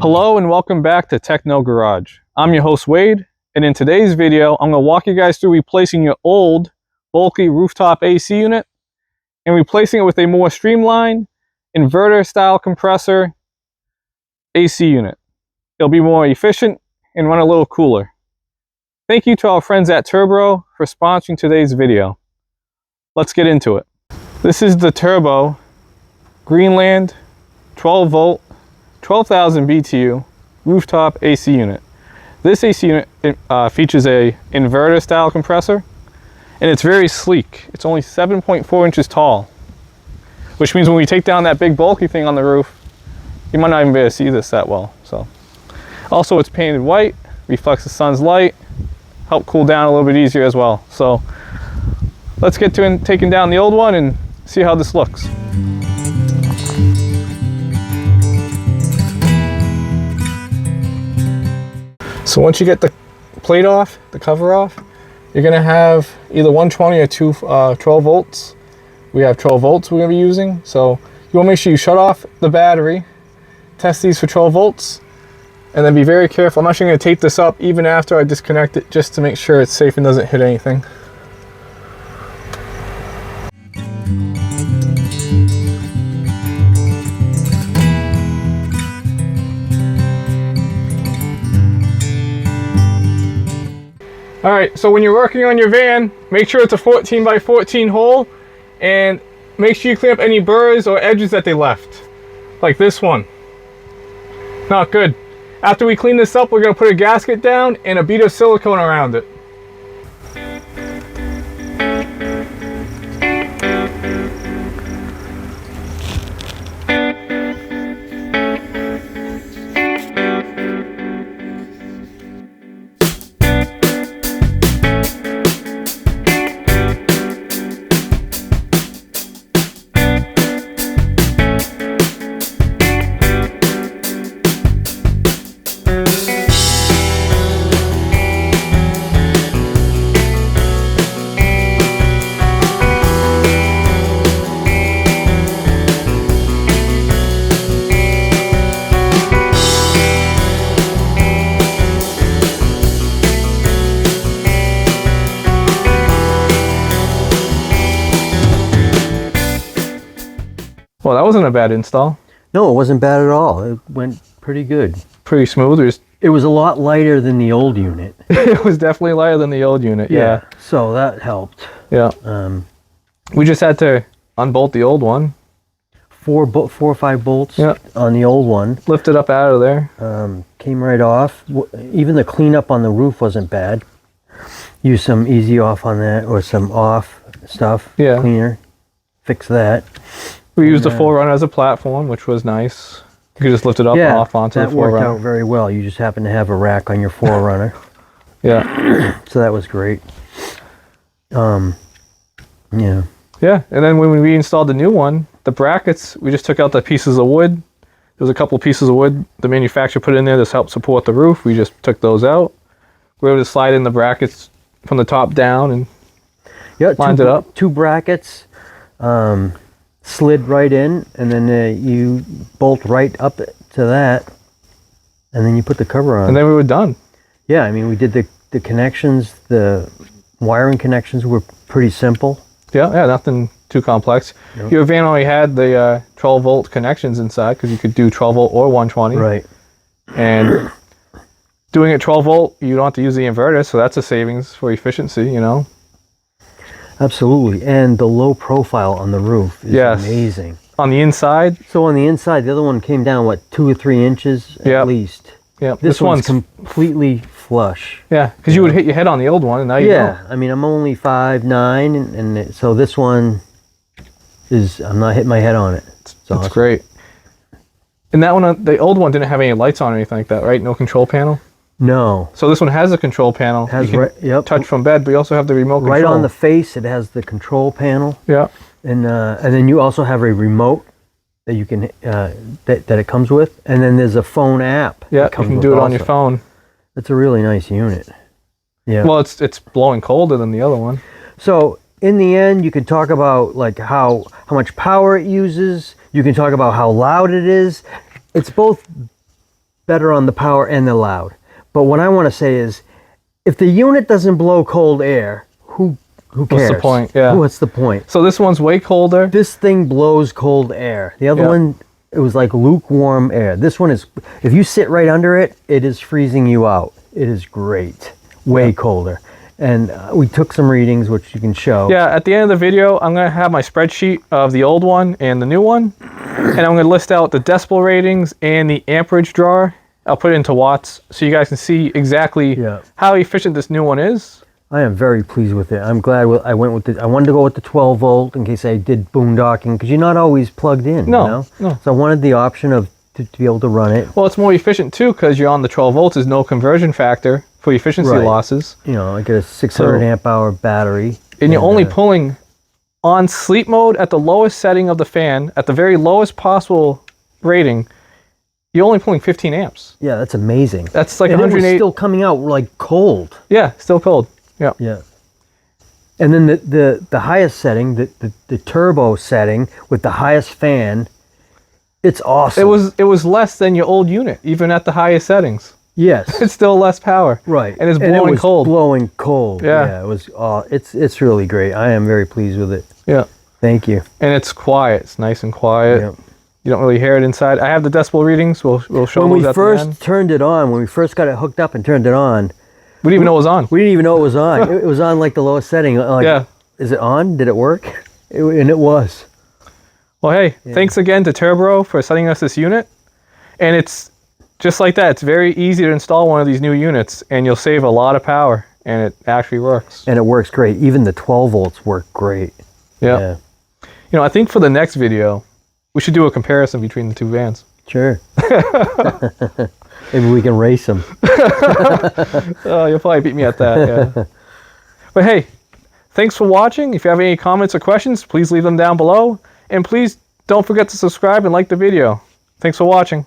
Hello and welcome back to Techno Garage. I'm your host Wade, and in today's video I'm going to walk you guys through replacing your old bulky rooftop AC unit and replacing it with a more streamlined inverter style compressor AC unit. It'll be more efficient and run a little cooler. Thank you to our friends at Turbro for sponsoring today's video. Let's get into it. This is the Turbro Greenland 12 volt 12,000 BTU rooftop AC unit. This AC unit features a inverter style compressor, and it's very sleek. It's only 7.4 inches tall, which means when we take down that big bulky thing on the roof, you might not even be able to see this that well. So, also it's painted white, reflects the sun's light, help cool down a little bit easier as well. So let's get to taking down the old one and see how this looks. So once you get the plate off, the cover off, you're gonna have either 120 or 12 volts. We have 12 volts we're gonna be using. So you wanna make sure you shut off the battery, test these for 12 volts, and then be very careful. I'm actually gonna tape this up even after I disconnect it, just to make sure it's safe and doesn't hit anything. All right, so when you're working on your van, make sure it's a 14 by 14 hole, and make sure you clean up any burrs or edges that they left, like this one. Not good. After we clean this up, we're gonna put a gasket down and a bead of silicone around it. Well, that wasn't a bad install. No, it wasn't bad at all. It went pretty good. Pretty smooth. It was a lot lighter than the old unit. It was definitely lighter than the old unit, yeah. So that helped. Yeah. We just had to unbolt the old one. Four or five bolts on the old one. Lift it up out of there. Came right off. Even the cleanup on the roof wasn't bad. Use some easy off on that, or some off stuff. Yeah. Cleaner. Fix that. We used the Forerunner as a platform, which was nice. You could just lift it up and off onto the Forerunner. That worked out very well. You just happen to have a rack on your Forerunner. Yeah. So that was great. Yeah. Yeah, and then when we reinstalled the new one, the brackets, we just took out the pieces of wood. There was a couple pieces of wood the manufacturer put in there to help support the roof. We just took those out. We were able to slide in the brackets from the top down and lined it up. Two brackets. Slid right in, and then you bolt right up to that, and then you put the cover on. And then we were done. Yeah, I mean, we did the connections, the wiring connections were pretty simple. Yeah, nothing too complex. Yep. Your van only had the 12 volt connections inside, because you could do 12 volt or 120. Right. And doing it 12 volt, you don't have to use the inverter, so that's a savings for efficiency, you know. Absolutely, and the low profile on the roof is amazing. On the inside? So on the inside, the other one came down, what, 2 or 3 inches at least? Yeah, this one's completely flush. Yeah, because you would hit your head on the old one, and now you don't. I mean, I'm only 5'9", and so this one is, I'm not hitting my head on it. It's awesome. Great. And that one, the old one didn't have any lights on or anything like that, right? No control panel? No. So this one has a control panel. You can touch from bed, but you also have the remote control. Right on the face, it has the control panel. Yeah. And then you also have a remote that you can that it comes with, and then there's a phone app. Yeah, you can do it on your phone. It's a really nice unit. Yeah. Well, it's blowing colder than the other one. So in the end, you can talk about like how much power it uses. You can talk about how loud it is. It's both better on the power and the loud. But what I want to say is, if the unit doesn't blow cold air, who cares? What's the point? Yeah. What's the point? So this one's way colder. This thing blows cold air. The other one, it was like lukewarm air. This one is, if you sit right under it, it is freezing you out. It is great. Way colder. And we took some readings, which you can show. Yeah, at the end of the video, I'm going to have my spreadsheet of the old one and the new one. And I'm going to list out the decibel ratings and the amperage drawer. I'll put it into watts so you guys can see exactly how efficient this new one is. I am very pleased with it. I'm glad I went with it. I wanted to go with the 12 volt in case I did boondocking, because you're not always plugged in. No. So I wanted the option of to be able to run it. Well, it's more efficient too, because you're on the 12 volts. There's no conversion factor for efficiency losses. You know, I get a 600 amp hour battery. And you're only pulling on sleep mode at the lowest setting of the fan, at the very lowest possible rating. You're only pulling 15 amps. Yeah, that's amazing. That's like 108. It was still coming out like cold. Yeah, still cold. Yeah. Yeah. And then the highest setting, the turbo setting with the highest fan, it's awesome. It was less than your old unit, even at the highest settings. Yes. It's still less power. Right. And it's blowing cold. Blowing cold. Yeah. It was it's really great. I am very pleased with it. Yeah. Thank you. And it's quiet. It's nice and quiet. Yep. You don't really hear it inside. I have the decibel readings. We'll show those at the end. When we first turned it on, when we first got it hooked up and turned it on, we didn't even know it was on. We didn't even know it was on. It was on like the lowest setting. Like, is it on? Did it work? And it was. Well, hey, thanks again to Turbro for sending us this unit. And it's just like that. It's very easy to install one of these new units, and you'll save a lot of power, and it actually works. And it works great. Even the 12 volts work great. Yeah. You know, I think for the next video, we should do a comparison between the two vans. Sure. Maybe we can race them. Oh, you'll probably beat me at that, yeah. But hey, thanks for watching. If you have any comments or questions, please leave them down below. And please don't forget to subscribe and like the video. Thanks for watching.